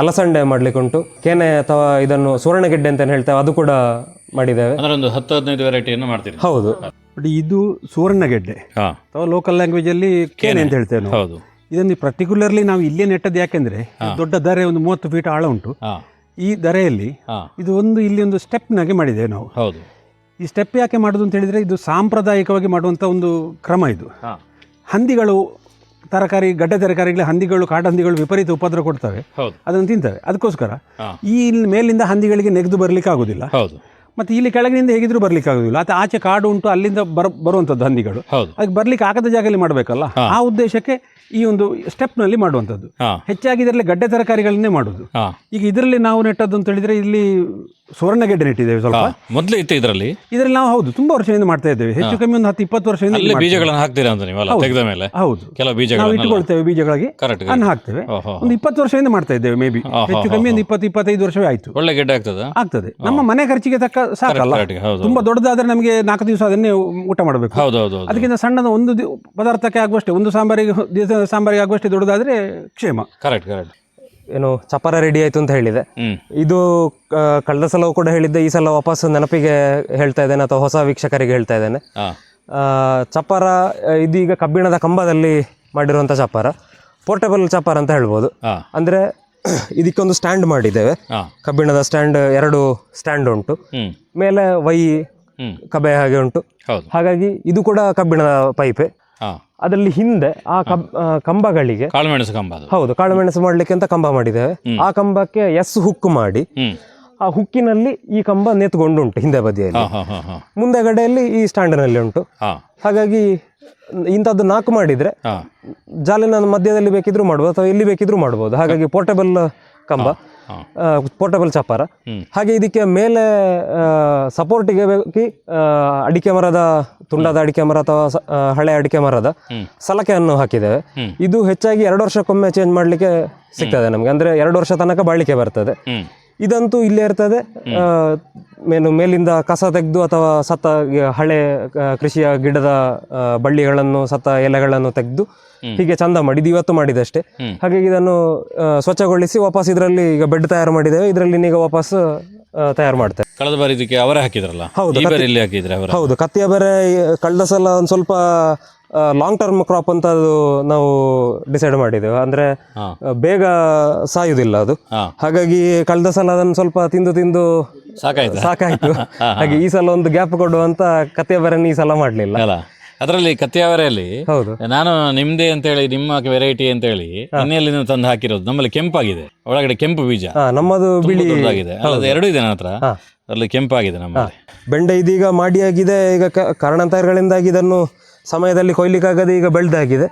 ಅಲಸಂಡೆ ಮಾಡ್ಲಿಕ್ಕೆ ಉಂಟು. ಕೆನೆ ಅಥವಾ ಇದನ್ನು ಸುವರ್ಣಗೆಡ್ಡೆ ಅಂತ ಹೇಳ್ತೇವೆ, ಅದು ಕೂಡ ಮಾಡಿದ್ದೇವೆ. 10-15 ವೆರೈಟಿಯನ್ನು ಮಾಡ್ತೀವಿ. ಹೌದು, ಇದು ಸುವರ್ಣಗೆಡ್ಡೆ ಅಥವಾ ಲೋಕಲ್ ಲ್ಯಾಂಗ್ವೇಜ್ ಅಲ್ಲಿ ಕೆನೆ ಅಂತ ಹೇಳ್ತೇವೆ ನಾವು. ಇದನ್ನು ಪರ್ಟಿಕ್ಯುಲರ್ಲಿ ನಾವು ಇಲ್ಲೇ ನೆಟ್ಟದ್ದು ಯಾಕೆಂದ್ರೆ ದೊಡ್ಡ ದರೆ, ಒಂದು 30 ಫೀಟ್ ಆಳ ಉಂಟು. ಈ ದರೆಯಲ್ಲಿ ಇದು ಇಲ್ಲಿ ಒಂದು ಸ್ಟೆಪ್ನಾಗೆ ಮಾಡಿದ್ದೇವೆ ನಾವು. ಈ ಸ್ಟೆಪ್ ಯಾಕೆ ಮಾಡೋದು ಅಂತ ಹೇಳಿದ್ರೆ, ಇದು ಸಾಂಪ್ರದಾಯಿಕವಾಗಿ ಮಾಡುವಂಥ ಒಂದು ಕ್ರಮ. ಇದು ಹಂದಿಗಳು ಗಡ್ಡೆ ತರಕಾರಿಗಳ ಹಂದಿಗಳು, ಕಾಡಹಂದಿಗಳು ವಿಪರೀತ ಉಪದ್ರ ಕೊಡ್ತವೆ, ಅದನ್ನು ತಿಂತವೆ. ಅದಕ್ಕೋಸ್ಕರ ಈ ಮೇಲಿಂದ ಹಂದಿಗಳಿಗೆ ನೆಗೆದು ಬರಲಿಕ್ಕೆ ಆಗುದಿಲ್ಲ. ಮತ್ತು ಇಲ್ಲಿ ಕೆಳಗಿನಿಂದ ಹೇಗಿದ್ರೂ ಬರ್ಲಿಕ್ಕೆ ಆಗೋದಿಲ್ಲ. ಅಥವಾ ಆಚೆ ಕಾಡು ಉಂಟು, ಅಲ್ಲಿಂದ ಬರುವಂಥದ್ದು ಹಂದಿಗಳು. ಹೌದು. ಅದಕ್ಕೆ ಬರ್ಲಿಕ್ಕೆ ಆಗದ ಜಾಗದಲ್ಲಿ ಮಾಡಬೇಕಲ್ಲ, ಆ ಉದ್ದೇಶಕ್ಕೆ ಈ ಒಂದು ಸ್ಟೆಪ್ನಲ್ಲಿ ಮಾಡುವಂಥದ್ದು. ಹೆಚ್ಚಾಗಿ ಇದರಲ್ಲಿ ಗಡ್ಡೆ ತರಕಾರಿಗಳನ್ನೇ ಮಾಡೋದು. ಈಗ ಇದರಲ್ಲಿ ನಾವು ನೆಟ್ಟದ್ದು ಅಂತ ಹೇಳಿದ್ರೆ ಇಲ್ಲಿ ಸುವರ್ಣಗೆಡ್ಡೆ ನೆಟ್ಟಿದ್ದೇವೆ. ಸ್ವಲ್ಪ ಮೊದಲೇ ಇತ್ತು ಇದರಲ್ಲಿ ನಾವು ಹೌದು ತುಂಬಾ ವರ್ಷದಿಂದ ಮಾಡ್ತಾ ಇದ್ದೇವೆ. ಹೆಚ್ಚು ಕಮ್ಮಿ ಒಂದು 10-20 ವರ್ಷದಿಂದ ಅಲ್ಲೇ ಬೀಜಗಳನ್ನು ಹಾಕ್ತೀರಾ ಅಂತ ನೀವಲ್ಲ ತೆಗೆದ ಮೇಲೆ? ಹೌದು, ಕೆಲವು ನಾವು ಬೀಜಗಳನ್ನು ಇಟ್ಟುಕೊಳ್ತೇವೆ, ಬೀಜಗಳಾಗಿ ಅನ್ನು ಹಾಕ್ತೇವೆ. ಒಂದು 20 ವರ್ಷದಿಂದ ಮಾಡ್ತಾ ಇದ್ದೇವೆ. ಮೇ ಬಿ ಹೆಚ್ಚು ಕಮ್ಮಿ ಒಂದು 20-25 ವರ್ಷವೇ ಆಯ್ತು. ಒಳ್ಳೆ ಗೆಡ್ಡೆ ಆಗ್ತದೆ. ನಮ್ಮ ಮನೆ ಖರ್ಚಿಗೆ ತಕ್ಕ ಸಾಕಲ್ಲ. ತುಂಬಾ ದೊಡ್ಡದಾದ್ರೆ ನಮಗೆ 4 ದಿವಸ ಅದನ್ನೇ ಊಟ ಮಾಡಬೇಕು. ಅದಕ್ಕಿಂತ ಸಣ್ಣದ ಒಂದು ಪದಾರ್ಥಕ್ಕೆ ಆಗುವಷ್ಟೇ, ಒಂದು ಸಾಂಬಾರಿಗೆ ಆಗುವಷ್ಟೇ ದೊಡ್ಡದಾದ್ರೆ ಕ್ಷೇಮ. ಕರೆಕ್ಟ್. ಏನು ಚಪ್ಪರ ರೆಡಿ ಆಯ್ತು ಅಂತ ಹೇಳಿದೆ. ಇದು ಕಳೆದ ಸಲವೂ ಕೂಡ ಹೇಳಿದ್ದೆ, ಈ ಸಲ ವಾಪಸ್ ನೆನಪಿಗೆ ಹೇಳ್ತಾ ಇದ್ದೇನೆ ಅಥವಾ ಹೊಸ ವೀಕ್ಷಕರಿಗೆ ಹೇಳ್ತಾ ಇದ್ದೇನೆ. ಚಪ್ಪರ ಇದೀಗ ಕಬ್ಬಿಣದ ಕಂಬದಲ್ಲಿ ಮಾಡಿರುವಂಥ ಚಪ್ಪರ, ಪೋರ್ಟೇಬಲ್ ಚಪ್ಪರ ಅಂತ ಹೇಳ್ಬೋದು. ಅಂದರೆ ಇದಕ್ಕೊಂದು ಸ್ಟ್ಯಾಂಡ್ ಮಾಡಿದ್ದೇವೆ, ಕಬ್ಬಿಣದ ಸ್ಟ್ಯಾಂಡ್, 2 ಸ್ಟ್ಯಾಂಡ್ ಉಂಟು, ಮೇಲೆ ಕಬೆ ಹಾಗೆ ಉಂಟು. ಹಾಗಾಗಿ ಇದು ಕೂಡ ಕಬ್ಬಿಣದ ಪೈಪೆ. ಅದರಲ್ಲಿ ಹಿಂದೆ ಆ ಕಂಬಗಳಿಗೆ ಕಾಳುಮೆಣಸು ಕಂಬ, ಹೌದು, ಕಾಳುಮೆಣಸು ಮಾಡ್ಲಿಕ್ಕೆ ಅಂತ ಕಂಬ ಮಾಡಿದ್ದೇವೆ. ಆ ಕಂಬಕ್ಕೆ ಹುಕ್ ಮಾಡಿ ಆ ಹುಕ್ಕಿನಲ್ಲಿ ಈ ಕಂಬ ನೇತುಕೊಂಡುಂಟು ಹಿಂದೆ ಬದಿಯಲ್ಲಿ, ಮುಂದೆಗಡೆಯಲ್ಲಿ ಈ ಸ್ಟ್ಯಾಂಡ್ನಲ್ಲಿ ಉಂಟು. ಹಾಗಾಗಿ ಇಂಥದ್ದು 4 ಮಾಡಿದ್ರೆ ಜಾಲಿನ ಮಧ್ಯದಲ್ಲಿ ಬೇಕಿದ್ರೂ ಮಾಡ್ಬೋದು ಅಥವಾ ಎಲ್ಲಿ ಬೇಕಿದ್ರೂ ಮಾಡ್ಬೋದು. ಹಾಗಾಗಿ ಪೋರ್ಟೇಬಲ್ ಕಂಬ, ಪೋರ್ಟೇಬಲ್ ಚಪ್ಪರ. ಹಾಗೆ ಇದಕ್ಕೆ ಮೇಲೆ ಸಪೋರ್ಟಿಗೆ ಬೇಕಿ ಅಡಿಕೆ ಮರದ, ತುಂಡಾದ ಅಡಿಕೆ ಮರ ಅಥವಾ ಹಳೆ ಅಡಿಕೆ ಮರದ ಸಲಕೆಯನ್ನು ಹಾಕಿದ್ದೇವೆ. ಇದು ಹೆಚ್ಚಾಗಿ 2 ವರ್ಷಕ್ಕೊಮ್ಮೆ ಚೇಂಜ್ ಮಾಡಲಿಕ್ಕೆ ಸಿಗ್ತದೆ ನಮಗೆ, ಅಂದರೆ 2 ವರ್ಷ ತನಕ ಬಾಳಿಕೆ ಬರ್ತದೆ. ಇದಂತೂ ಇಲ್ಲೇ ಇರ್ತದೆ. ಮೇಲಿಂದ ಕಸ ತೆಗೆದು ಅಥವಾ ಸತ್ತ ಹಳೆ ಕೃಷಿಯ ಗಿಡದ ಬಳ್ಳಿಗಳನ್ನು, ಸತ್ತ ಎಲೆಗಳನ್ನು ತೆಗೆದು ಹೀಗೆ ಚಂದ ಮಾಡಿ, ಇದು ಇವತ್ತು ಮಾಡಿದಷ್ಟೇ. ಹಾಗಾಗಿ ಇದನ್ನು ಸ್ವಚ್ಛಗೊಳಿಸಿ ವಾಪಸ್ ಇದರಲ್ಲಿ ಈಗ ಬೆಡ್ ತಯಾರು ಮಾಡಿದ್ದೇವೆ. ಇದರಲ್ಲಿ ಈಗ ವಾಪಸ್ ತಯಾರು ಮಾಡ್ತೇವೆ. ಕಳೆದ ಬಾರಿ ಇದಕ್ಕೆ ಅವರೇ ಹಾಕಿದ್ರಲ್ಲ? ಹೌದು, ಕತ್ತಿಯ ಬೇರೆ ಕಳೆದ ಸಲ ಒಂದು ಸ್ವಲ್ಪ ಲಾಂಗ್ ಟರ್ಮ್ ಕ್ರಾಪ್ ಅಂತ ಅದು ನಾವು ಡಿಸೈಡ್ ಮಾಡಿದ್ದೇವೆ. ಅಂದ್ರೆ ಬೇಗ ಸಾಯುವುದಿಲ್ಲ ಅದು. ಹಾಗಾಗಿ ಕಳೆದ ಸಲ ಅದನ್ನು ಸ್ವಲ್ಪ ತಿಂದು ಸಾಕಾಯ್ತು. ಹಾಗೆ ಈ ಸಲ ಒಂದು ಗ್ಯಾಪ್ ಕೊಡುವಂತ ಕತ್ತಿಯ ಬೇರೆ ಈ ಸಲ ಮಾಡ್ಲಿಲ್ಲ. ಅದರಲ್ಲಿ ಕತ್ತಿಯವರೆಯಲ್ಲಿ ನಾನು ನಿಮ್ದೇ ಅಂತೇಳಿ, ನಿಮ್ಮ ವೆರೈಟಿ ಅಂತೇಳಿ ಎಣ್ಣೆಯಲ್ಲಿ ತಂದು ಹಾಕಿರೋದು. ನಮ್ಮಲ್ಲಿ ಕೆಂಪಾಗಿದೆ, ಒಳಗಡೆ ಕೆಂಪು ಬೀಜ, ನಮ್ಮದು ಬಿಳಿ ಆಗಿದೆ. ಎರಡು ಇದೆ ನನ್ನ ಹತ್ರ, ಅದರಲ್ಲಿ ಕೆಂಪಾಗಿದೆ ನಮ್ಮಲ್ಲಿ. ಬೆಂಡೆ ಇದೀಗ ಮಾಡಿಯಾಗಿದೆ. ಈಗ ಕಾರಣಾಂತರಗಳಿಂದಾಗಿ ಇದನ್ನು ಸಮಯದಲ್ಲಿ ಕೊಯ್ಲಿಕ್ಕಾಗದೆ ಈಗ ಬೆಳೆದಾಗಿದೆ.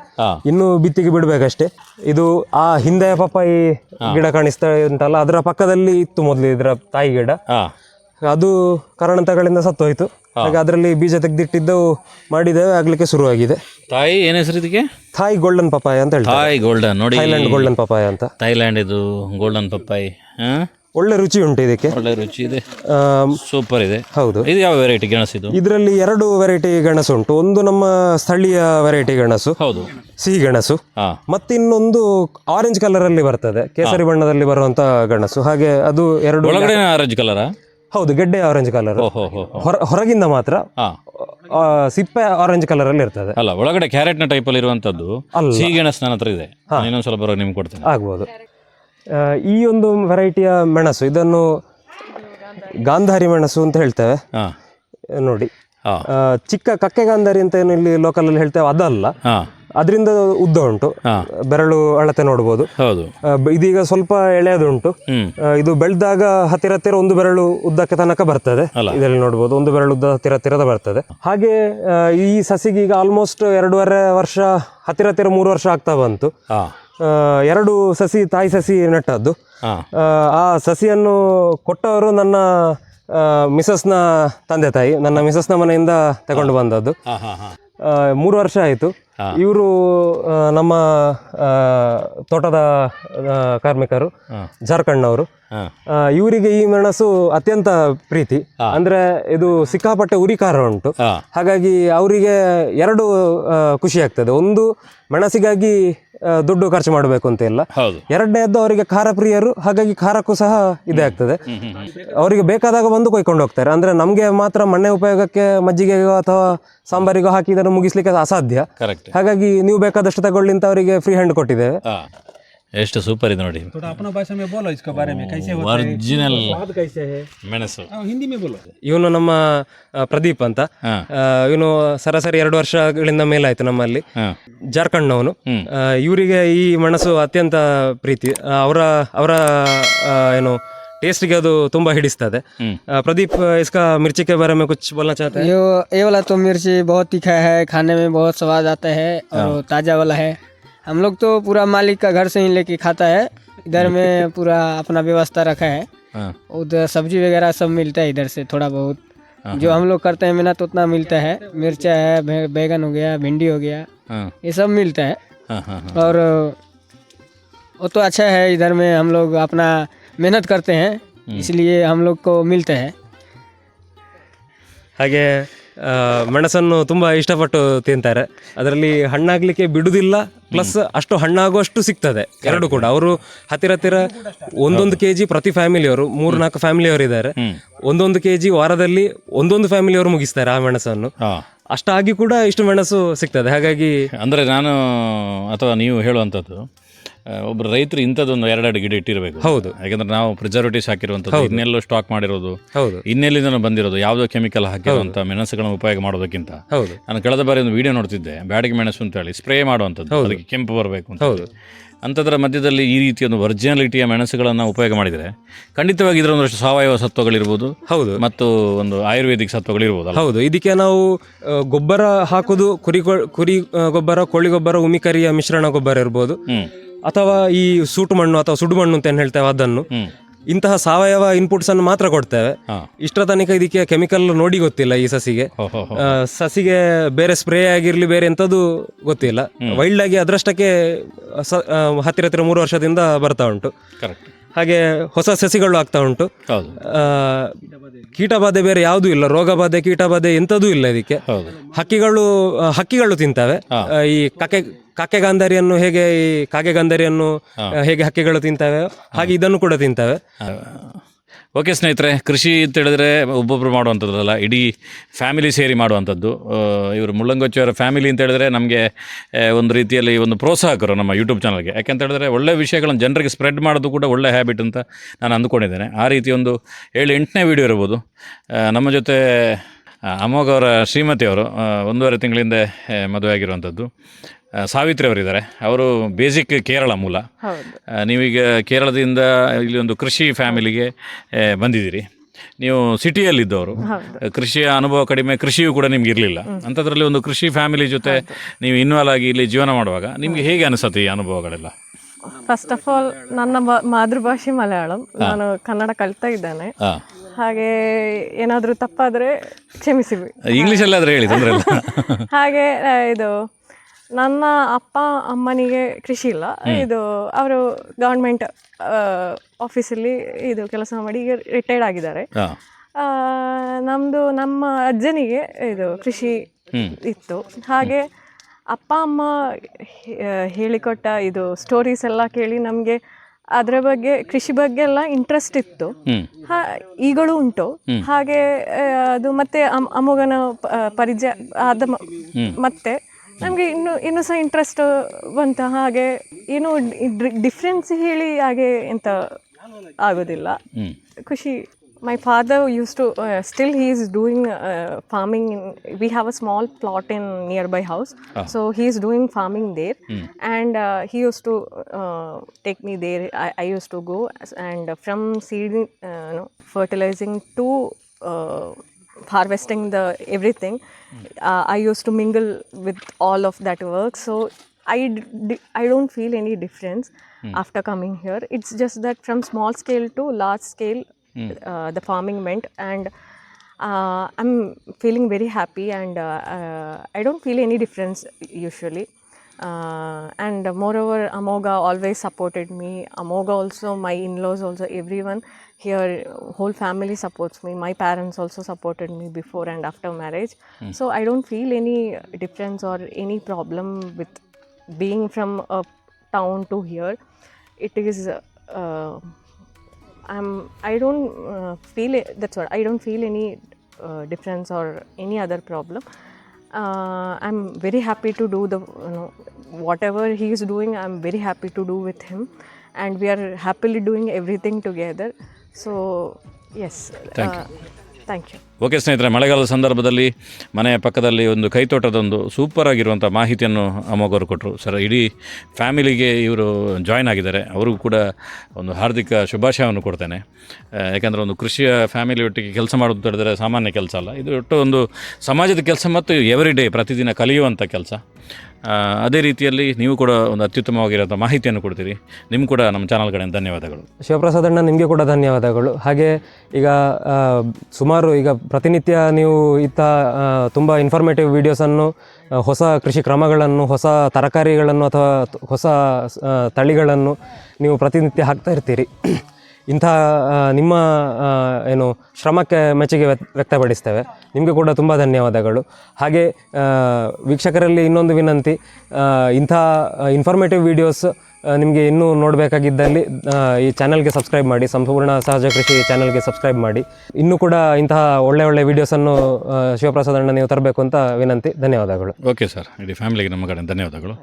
ಇನ್ನು ಬಿತ್ತಿಗೆ ಬಿಡ್ಬೇಕಷ್ಟೇ. ಇದು ಆ ಹಿಂದೆ ಪಪ್ಪಾಯಿ ಗಿಡ ಕಾಣಿಸ್ತಾ ಉಂಟಲ್ಲ, ಅದರ ಪಕ್ಕದಲ್ಲಿ ಇತ್ತು ಮೊದಲು ಇದರ ತಾಯಿ ಗಿಡ. ಅದು ಕಾರಣಾಂತರಗಳಿಂದ ಸತ್ತೋಯ್ತು. ಹಾಗೆ ಅದರಲ್ಲಿ ಬೀಜ ತೆಗೆದಿಟ್ಟಿದ್ದು ಮಾಡಿದ್ದೇವೆ, ಆಗ್ಲಿಕ್ಕೆ ಶುರುವಾಗಿದೆ. ತಾಯಿ ಏನ್ ಹೆಸರು ಇದಕ್ಕೆ? ಥಾಯ್ ಗೋಲ್ಡನ್ ಪಪ್ಪಾಯ ಅಂತ ಹೇಳ್ತಾರೆ. ಥಾಯ್ ಗೋಲ್ಡನ್, ನೋಡಿ, ಥೈಲ್ಯಾಂಡ್ ಗೋಲ್ಡನ್ ಪಪ್ಪಾಯ ಅಂತ. ಥೈಲ್ಯಾಂಡ್ ಇದು ಗೋಲ್ಡನ್ ಪಪ್ಪಾಯಿ. ಒಳ್ಳೆ ರುಚಿ ಉಂಟು ಇದಕ್ಕೆ, ಒಳ್ಳೆ ರುಚಿ ಇದೆ, ಸೂಪರ್ ಇದೆ. ಹೌದು. ಇದು ಯಾವ ವೆರೈಟಿ ಗೆಣಸು ಇದು? ಇದರಲ್ಲಿ 2 ವೆರೈಟಿ ಗೆಣಸು ಉಂಟು. ಒಂದು ನಮ್ಮ ಸ್ಥಳೀಯ ವೆರೈಟಿ ಗೆಣಸು, ಹೌದು, ಸಿಹಿ ಗೆಣಸು. ಮತ್ತಿನ್ನೊಂದು ಆರೆಂಜ್ ಕಲರ್ ಅಲ್ಲಿ ಬರ್ತದೆ, ಕೇಸರಿ ಬಣ್ಣದಲ್ಲಿ ಬರುವಂತ ಗೆಣಸು. ಹಾಗೆ ಅದು 2 ಒಳಗಡೆ ಆರೆಂಜ್ ಕಲರ್. ಹೌದು, ಗೆಡ್ಡೆ ಆರೆಂಜ್ ಕಲರ್, ಹೊರಗಿಂದ ಮಾತ್ರ ಸಿಪ್ಪೆ ಆರೆಂಜ್ ಕಲರ್ ಅಲ್ಲಿ ಇರ್ತದೆ. ಅಲ್ಲ, ಒಳಗಡೆ ಕ್ಯಾರೆಟ್ ನ ಟೈಪ್ ಅಲ್ಲಿ ಇರುವಂತದ್ದು ಸಿಹಿ ಗೆಣಸು ನನ್ನ ಹತ್ರ ಇದೆ. ಇನ್ನೊಂದು ಸ್ವಲ್ಪ ಬರೋ ನಿಮ್ಗೆ ಕೊಡ್ತೇನೆ. ಆಗ್ಬೋದು. ಈ ಒಂದು ವೆರೈಟಿಯ ಮೆಣಸು, ಇದನ್ನು ಗಾಂಧಾರಿ ಮೆಣಸು ಅಂತ ಹೇಳ್ತೇವೆ. ನೋಡಿ, ಚಿಕ್ಕ ಕಕ್ಕೆ ಗಾಂಧಾರಿ ಅಂತ ಏನು ಇಲ್ಲಿ ಲೋಕಲ್ ಅಲ್ಲಿ ಹೇಳ್ತೇವೆ, ಅದಲ್ಲ. ಅದರಿಂದ ಉದ್ದ ಉಂಟು, ಬೆರಳು ಅಳತೆ ನೋಡ್ಬೋದು. ಇದೀಗ ಸ್ವಲ್ಪ ಎಳೆಯದುಂಟು. ಇದು ಬೆಳೆದಾಗ ಹತ್ತಿರ 1 ಬೆರಳು ಉದ್ದಕ್ಕೆ ತನಕ ಬರ್ತದೆ. ಇದರಲ್ಲಿ ನೋಡ್ಬೋದು, 1 ಬೆರಳು ಉದ್ದ ಹತ್ತಿರ ಬರ್ತದೆ. ಹಾಗೆ ಈ ಸಸಿಗೆ ಈಗ ಆಲ್ಮೋಸ್ಟ್ 2.5 ವರ್ಷ, ಹತ್ತಿರ 3 ವರ್ಷ ಆಗ್ತಾ ಬಂತು. 2 ಸಸಿ, ತಾಯಿ ಸಸಿ ನೆಟ್ಟದ್ದು. ಆ ಸಸಿಯನ್ನು ಕೊಟ್ಟವರು ನನ್ನ ಮಿಸಸ್ನ ತಂದೆ ತಾಯಿ, ನನ್ನ ಮಿಸಸ್ನ ಮನೆಯಿಂದ ತಗೊಂಡು ಬಂದದ್ದು. 3 ವರ್ಷ ಆಯಿತು. ಇವರು ನಮ್ಮ ತೋಟದ ಕಾರ್ಮಿಕರು, ಜಾರ್ಖಂಡ್ನವರು. ಇವರಿಗೆ ಈ ಮೆಣಸು ಅತ್ಯಂತ ಪ್ರೀತಿ. ಅಂದ್ರೆ ಇದು ಸಿಕ್ಕಾಪಟ್ಟೆ ಉರಿಕಾರ ಉಂಟು. ಹಾಗಾಗಿ ಅವರಿಗೆ 2 ಖುಷಿ ಆಗ್ತದೆ. ಒಂದು, ಮೆಣಸಿಗಾಗಿ ದುಡ್ಡು ಖರ್ಚು ಮಾಡಬೇಕು ಅಂತ ಇಲ್ಲ. 2ನೇದ್ದು, ಅವರಿಗೆ ಖಾರ ಪ್ರಿಯರು. ಹಾಗಾಗಿ ಖಾರಕ್ಕೂ ಸಹ ಇದೇ ಆಗ್ತದೆ. ಅವರಿಗೆ ಬೇಕಾದಾಗ ಬಂದು ಕೊಯ್ಕೊಂಡು ಹೋಗ್ತಾರೆ. ಅಂದ್ರೆ ನಮ್ಗೆ ಮಾತ್ರ ಮನೆ ಉಪಯೋಗಕ್ಕೆ ಮಜ್ಜಿಗೆಗೋ ಅಥವಾ ಸಾಂಬಾರಿಗೋ ಹಾಕಿ ಇದನ್ನು ಮುಗಿಸ್ಲಿಕ್ಕೆ ಅಸಾಧ್ಯ. ಹಾಗಾಗಿ ನೀವು ಬೇಕಾದಷ್ಟು ತಗೊಳ್ಳಿ ಅಂತ ಅವರಿಗೆ ಫ್ರೀ ಹ್ಯಾಂಡ್ ಕೊಟ್ಟಿದ್ದೇವೆ. ಎಷ್ಟು ಸೂಪರ್ ಇದೆ ನೋಡಿ. ಒರಿಜಿನಲ್ ಮೆಣಸು. ಇವನು ನಮ್ಮ ಪ್ರದೀಪ್ ಅಂತ. ಇವನು ಸರಾಸರಿ 2 ವರ್ಷಗಳಿಂದ ಮೇಲಾಯ್ತು ನಮ್ಮಲ್ಲಿ, ಜಾರ್ಖಂಡ್ನವನು. ಇವರಿಗೆ ಈ ಮೆಣಸು ಅತ್ಯಂತ ಪ್ರೀತಿ. ಅವರ ಏನು ಟೇಸ್ಟ್ಗೆ ಅದು ತುಂಬಾ ಹಿಡಿಸ್ತದೆ. प्रदीप, इसका मिर्ची के बारे में कुछ बोलना चाहते हैं? ये वाला तो मिर्ची बहुत तीखा है, खाने में बहुत स्वाद आता है और ताज़ा वाला है. हम लोग तो पूरा मालिक का घर से ही लेके खाता है. इधर में पूरा अपना व्यवस्था रखा है. उधर सब्जी वगैरह सब मिलता है इधर से थोड़ा बहुत. जो हम लोग करते हैं मेहनत उतना मिलता है. मिर्चा है, बैगन हो गया, भिंडी हो गया, ये सब मिलता है. और वो तो अच्छा है. इधर में हम लोग अपना मेहनत करते हैं इसलिए हम लोग को मिलता है. ಹಾಗೆ ಮೆಣಸನ್ನು ತುಂಬ ಇಷ್ಟಪಟ್ಟು ತಿಂತಾರೆ. ಅದರಲ್ಲಿ ಹಣ್ಣಾಗಲಿಕ್ಕೆ ಬಿಡುವುದಿಲ್ಲ, ಪ್ಲಸ್ ಅಷ್ಟು ಹಣ್ಣಾಗುವಷ್ಟು ಸಿಗ್ತದೆ ಎರಡು ಕೂಡ. ಅವರು ಹತ್ತಿರ 1 kg ಪ್ರತಿ ಫ್ಯಾಮಿಲಿಯವರು, 3-4 ಫ್ಯಾಮಿಲಿಯವರು ಇದ್ದಾರೆ. 1 kg ವಾರದಲ್ಲಿ 1 ಫ್ಯಾಮಿಲಿಯವರು ಮುಗಿಸ್ತಾರೆ ಆ ಮೆಣಸನ್ನು. ಅಷ್ಟಾಗಿ ಕೂಡ ಇಷ್ಟು ಮೆಣಸು ಸಿಗ್ತದೆ. ಹಾಗಾಗಿ ಅಂದರೆ ನಾನು ಅಥವಾ ನೀವು ಹೇಳುವಂಥದ್ದು, ಒಬ್ಬರು ರೈತರು ಇಂಥದ್ದೊಂದು 2 ಗಿಡ ಇಟ್ಟಿರಬೇಕು. ಹೌದು. ಯಾಕಂದ್ರೆ ನಾವು ಪ್ರಿಸರ್ವೇಟಿವ್ಸ್ ಹಾಕಿರುವಂಥದ್ದು, ಇನ್ನೆಲ್ಲೋ ಸ್ಟಾಕ್ ಮಾಡಿರೋದು, ಹೌದು, ಇನ್ನೆಲ್ಲಿಂದ ಬಂದಿರೋದು, ಯಾವುದೋ ಕೆಮಿಕಲ್ ಹಾಕಿರುವಂಥ ಮೆಣಸುಗಳನ್ನು ಉಪಯೋಗ ಮಾಡೋದಕ್ಕಿಂತ, ಹೌದು, ನಾನು ಕಳೆದ ಬಾರಿ ಒಂದು ವಿಡಿಯೋ ನೋಡ್ತಿದ್ದೆ, ಬ್ಯಾಡಗಿ ಮೆಣಸು ಅಂತ ಹೇಳಿ ಸ್ಪ್ರೇ ಮಾಡುವಂಥದ್ದು, ಅದಕ್ಕೆ ಕೆಂಪು ಬರಬೇಕು ಅಂತ. ಹೌದು. ಅಂಥದ್ರ ಮಧ್ಯದಲ್ಲಿ ಈ ರೀತಿಯೊಂದು ಒರಿಜಿನಾಲಿಟಿಯ ಮೆಣಸುಗಳನ್ನು ಉಪಯೋಗ ಮಾಡಿದರೆ ಖಂಡಿತವಾಗಿ ಇದರ ಒಂದಷ್ಟು ಸಾವಯವ ಸತ್ವಗಳಿರ್ಬೋದು. ಹೌದು. ಮತ್ತು ಒಂದು ಆಯುರ್ವೇದಿಕ್ ಸತ್ವಗಳಿರ್ಬೋದು. ಹೌದು. ಇದಕ್ಕೆ ನಾವು ಗೊಬ್ಬರ ಹಾಕೋದು ಕುರಿ ಗೊಬ್ಬರ, ಕೋಳಿ ಗೊಬ್ಬರ, ಉಮಿಕರಿಯ ಮಿಶ್ರಣ ಗೊಬ್ಬರ ಇರ್ಬೋದು, ಅಥವಾ ಈ ಸೂಟು ಮಣ್ಣು ಅಥವಾ ಸುಡು ಮಣ್ಣು ಅಂತ ಏನು ಹೇಳ್ತೇವೆ ಅದನ್ನು, ಇಂತಹ ಸಾವಯವ ಇನ್ಪುಟ್ಸ್ ಅನ್ನು ಮಾತ್ರ ಕೊಡ್ತೇವೆ. ಇಷ್ಟರ ತನಕ ಇದಕ್ಕೆ ಕೆಮಿಕಲ್ ನೋಡಿ ಗೊತ್ತಿಲ್ಲ ಈ ಸಸಿಗೆ. ಸಸಿಗೆ ಬೇರೆ ಸ್ಪ್ರೇ ಆಗಿರ್ಲಿ, ಬೇರೆ ಎಂಥದ್ದು ಗೊತ್ತಿಲ್ಲ. ವೈಲ್ಡ್ ಆಗಿ ಅದರಷ್ಟಕ್ಕೆ ಹತ್ತಿರ 3 ವರ್ಷದಿಂದ ಬರ್ತಾ ಉಂಟು. ಹಾಗೆ ಹೊಸ ಸಸಿಗಳು ಆಗ್ತಾ ಉಂಟು. ಕೀಟಬಾಧೆ ಬೇರೆ ಯಾವುದೂ ಇಲ್ಲ, ರೋಗ ಬಾಧೆ, ಕೀಟಬಾಧೆ ಎಂಥದೂ ಇಲ್ಲ ಇದಕ್ಕೆ. ಹಕ್ಕಿಗಳು ತಿಂತವೆ. ಈ ಕಾಕೆ ಗಾಂಧಾರಿಯನ್ನು ಹೇಗೆ, ಈ ಕಾಗೆ ಗಾಂಧಾರಿಯನ್ನು ಹೇಗೆ ಹಕ್ಕಿಗಳು ತಿಂತವೆ, ಹಾಗೆ ಇದನ್ನು ಕೂಡ ತಿಂತವೆ. ಓಕೆ ಸ್ನೇಹಿತರೆ, ಕೃಷಿ ಅಂತ ಹೇಳಿದ್ರೆ ಒಬ್ಬೊಬ್ಬರು ಮಾಡುವಂಥದ್ದಲ್ಲ, ಇಡೀ ಫ್ಯಾಮಿಲಿ ಸೇರಿ ಮಾಡುವಂಥದ್ದು. ಇವರು ಮುಳ್ಳಂಗೊಚ್ಚಿಯವರ ಫ್ಯಾಮಿಲಿ ಅಂತ ಹೇಳಿದ್ರೆ ನಮಗೆ ಒಂದು ರೀತಿಯಲ್ಲಿ ಒಂದು ಪ್ರೋತ್ಸಾಹಕರು ನಮ್ಮ ಯೂಟ್ಯೂಬ್ ಚಾನಲ್ಗೆ. ಯಾಕೆಂತ ಹೇಳಿದ್ರೆ ಒಳ್ಳೆ ವಿಷಯಗಳನ್ನು ಜನರಿಗೆ ಸ್ಪ್ರೆಡ್ ಮಾಡೋದು ಕೂಡ ಒಳ್ಳೆ ಹ್ಯಾಬಿಟ್ ಅಂತ ನಾನು ಅಂದ್ಕೊಂಡಿದ್ದೇನೆ. ಆ ರೀತಿ ಒಂದು 7-8ನೇ ವಿಡಿಯೋ ಇರ್ಬೋದು. ನಮ್ಮ ಜೊತೆ ಅಮೋಘ ಅವರ ಶ್ರೀಮತಿಯವರು 1.5 ತಿಂಗಳಿಂದ ಮದುವೆ ಆಗಿರುವಂಥದ್ದು ಸಾವಿತ್ರಿ ಅವರಿದ್ದಾರೆ. ಅವರು ಬೇಸಿಕ್ ಕೇರಳ ಮೂಲ. ನೀವೀಗ ಕೇರಳದಿಂದ ಇಲ್ಲಿ ಒಂದು ಕೃಷಿ ಫ್ಯಾಮಿಲಿಗೆ ಬಂದಿದ್ದೀರಿ. ನೀವು ಸಿಟಿಯಲ್ಲಿದ್ದವರು, ಕೃಷಿಯ ಅನುಭವ ಕಡಿಮೆ, ಕೃಷಿಯೂ ಕೂಡ ನಿಮ್ಗೆ ಇರಲಿಲ್ಲ. ಅಂಥದ್ರಲ್ಲಿ ಒಂದು ಕೃಷಿ ಫ್ಯಾಮಿಲಿ ಜೊತೆ ನೀವು ಇನ್ವಾಲ್ವ್ ಆಗಿ ಇಲ್ಲಿ ಜೀವನ ಮಾಡುವಾಗ ನಿಮಗೆ ಹೇಗೆ ಅನಿಸುತ್ತೆ ಈ ಅನುಭವಗಳೆಲ್ಲ? ಫಸ್ಟ್ ಆಫ್ ಆಲ್ ನನ್ನ ಮಾತೃಭಾಷೆ ಮಲಯಾಳಂ, ನಾನು ಕನ್ನಡ ಕಲಿತಾ ಇದ್ದೇನೆ. ಹಾಗೆ ಏನಾದರೂ ತಪ್ಪಾದರೆ ಕ್ಷಮಿಸಿ. ಇಂಗ್ಲೀಷಲ್ಲಾದರೆ ಹೇಳಿ, ತೊಂದರೆ ಇಲ್ಲ. ಹಾಗೆ ಇದು ನನ್ನ ಅಪ್ಪ ಅಮ್ಮನಿಗೆ ಕೃಷಿ ಇಲ್ಲ. ಇದು ಅವರು ಗೌರ್ಮೆಂಟ್ ಆಫೀಸಲ್ಲಿ ಇದು ಕೆಲಸ ಮಾಡಿ ಈಗ ರಿಟೈರ್ಡ್ ಆಗಿದ್ದಾರೆ. ನಮ್ಮ ಅಜ್ಜನಿಗೆ ಇದು ಕೃಷಿ ಇತ್ತು. ಹಾಗೆ ಅಪ್ಪ ಅಮ್ಮ ಹೇಳಿಕೊಟ್ಟ ಇದು ಸ್ಟೋರೀಸ್ ಎಲ್ಲ ಕೇಳಿ ನಮಗೆ ಅದರ ಬಗ್ಗೆ, ಕೃಷಿ ಬಗ್ಗೆ ಎಲ್ಲ ಇಂಟ್ರೆಸ್ಟ್ ಇತ್ತು. ಈಗಲೂ ಉಂಟು. ಹಾಗೆ ಅದು ಮತ್ತೆ ಅಮೋಘನ ಪರಿಚಯ ಆದ ಮತ್ತೆ ನಮಗೆ ಇನ್ನೂ ಸಹ ಇಂಟ್ರೆಸ್ಟ್ ಬಂತ. ಹಾಗೆ ಏನು ಡಿಫ್ರೆನ್ಸ್ ಹೇಳಿ ಹಾಗೆ ಎಂತ ಆಗೋದಿಲ್ಲ. ಖುಷಿ. My father used to, still he is doing farming. We have a small plot in nearby house. So he is doing farming there. And he used to take me there. I used to go, and from seeding, fertilizing to harvesting the everything, I used to mingle with all of that work. So I don't feel any difference after coming here. It's just that from small scale to large scale, the farming went, and I'm feeling very happy, and I don't feel any difference usually. And moreover, Amogha always supported me. Amogha also, my in-laws also, everyone here, whole family supports me. My parents also supported me before and after marriage. So I don't feel any difference or any problem with being from a town to here. It is I don't feel it, that's what I don't feel any difference or any other problem. I'm very happy to do the whatever he is doing. I'm very happy to do with him, and we are happily doing everything together. So yes. Thank you. Thank you. Okay ಸ್ನೇಹಿತರೆ, ಮಳೆಗಾಲದ ಸಂದರ್ಭದಲ್ಲಿ ಮನೆಯ ಪಕ್ಕದಲ್ಲಿ ಒಂದು ಕೈತೋಟದೊಂದು ಸೂಪರ್ ಆಗಿರುವಂಥ ಮಾಹಿತಿಯನ್ನು ಅಮೋಘ್ ಅವರು ಕೊಟ್ಟರು. ಸರ್, ಇಡೀ ಫ್ಯಾಮಿಲಿಗೆ ಇವರು ಜಾಯ್ನ್ ಆಗಿದ್ದಾರೆ, ಅವ್ರಿಗೂ ಕೂಡ ಒಂದು ಹಾರ್ದಿಕ ಶುಭಾಶಯವನ್ನು ಕೊಡ್ತೇನೆ. ಯಾಕೆಂದರೆ ಒಂದು ಕೃಷಿಯ ಫ್ಯಾಮಿಲಿ ಒಟ್ಟಿಗೆ ಕೆಲಸ ಮಾಡೋದು ಹೇಳಿದರೆ ಸಾಮಾನ್ಯ ಕೆಲಸ ಅಲ್ಲ. ಇದು ಒಟ್ಟು ಒಂದು ಸಮಾಜದ ಕೆಲಸ ಮತ್ತು ಎವ್ರಿ ಡೇ ಪ್ರತಿದಿನ ಕಲಿಯುವಂಥ ಕೆಲಸ. ಅದೇ ರೀತಿಯಲ್ಲಿ ನೀವು ಕೂಡ ಒಂದು ಅತ್ಯುತ್ತಮವಾಗಿರೋಂಥ ಮಾಹಿತಿಯನ್ನು ಕೊಡ್ತೀರಿ. ನಿಮ್ಗೆ ಕೂಡ ನಮ್ಮ ಚಾನಲ್ ಕಡೆಯಿಂದ ಧನ್ಯವಾದಗಳು. ಶಿವಪ್ರಸಾದ್ ಅಣ್ಣ, ನಿಮಗೆ ಕೂಡ ಧನ್ಯವಾದಗಳು. ಹಾಗೆ ಈಗ ಸುಮಾರು ಈಗ ಪ್ರತಿನಿತ್ಯ ನೀವು ಇತ್ತ ತುಂಬ ಇನ್ಫಾರ್ಮೇಟಿವ್ ವೀಡಿಯೋಸನ್ನು, ಹೊಸ ಕೃಷಿ ಕ್ರಮಗಳನ್ನು, ಹೊಸ ತರಕಾರಿಗಳನ್ನು ಅಥವಾ ಹೊಸ ತಳಿಗಳನ್ನು ನೀವು ಪ್ರತಿನಿತ್ಯ ಹಾಕ್ತಾ ಇರ್ತೀರಿ. ಇಂಥ ನಿಮ್ಮ ಏನು ಶ್ರಮಕ್ಕೆ ಮೆಚ್ಚುಗೆ ವ್ಯಕ್ತಪಡಿಸ್ತೇವೆ. ನಿಮಗೆ ಕೂಡ ತುಂಬ ಧನ್ಯವಾದಗಳು. ಹಾಗೆ ವೀಕ್ಷಕರಲ್ಲಿ ಇನ್ನೊಂದು ವಿನಂತಿ, ಇಂಥ ಇನ್ಫಾರ್ಮೇಟಿವ್ ವೀಡಿಯೋಸ್ ನಿಮಗೆ ಇನ್ನೂ ನೋಡಬೇಕಾಗಿದ್ದಲ್ಲಿ ಈ ಚಾನಲ್ಗೆ ಸಬ್ಸ್ಕ್ರೈಬ್ ಮಾಡಿ, ಸಂಪೂರ್ಣ ಸಹಜ ಕೃಷಿ ಚಾನಲ್ಗೆ ಸಬ್ಸ್ಕ್ರೈಬ್ ಮಾಡಿ. ಇನ್ನೂ ಕೂಡ ಇಂತಹ ಒಳ್ಳೆ ವೀಡಿಯೋಸನ್ನು ಶಿವಪ್ರಸಾದ್ ಅಣ್ಣ ನೀವು ತರಬೇಕು ಅಂತ ವಿನಂತಿ. ಧನ್ಯವಾದಗಳು. ಓಕೆ ಸರ್, ಇಡೀ ಫ್ಯಾಮಿಲಿಗೆ ನಮ್ಮ ಕಡೆ ಧನ್ಯವಾದಗಳು.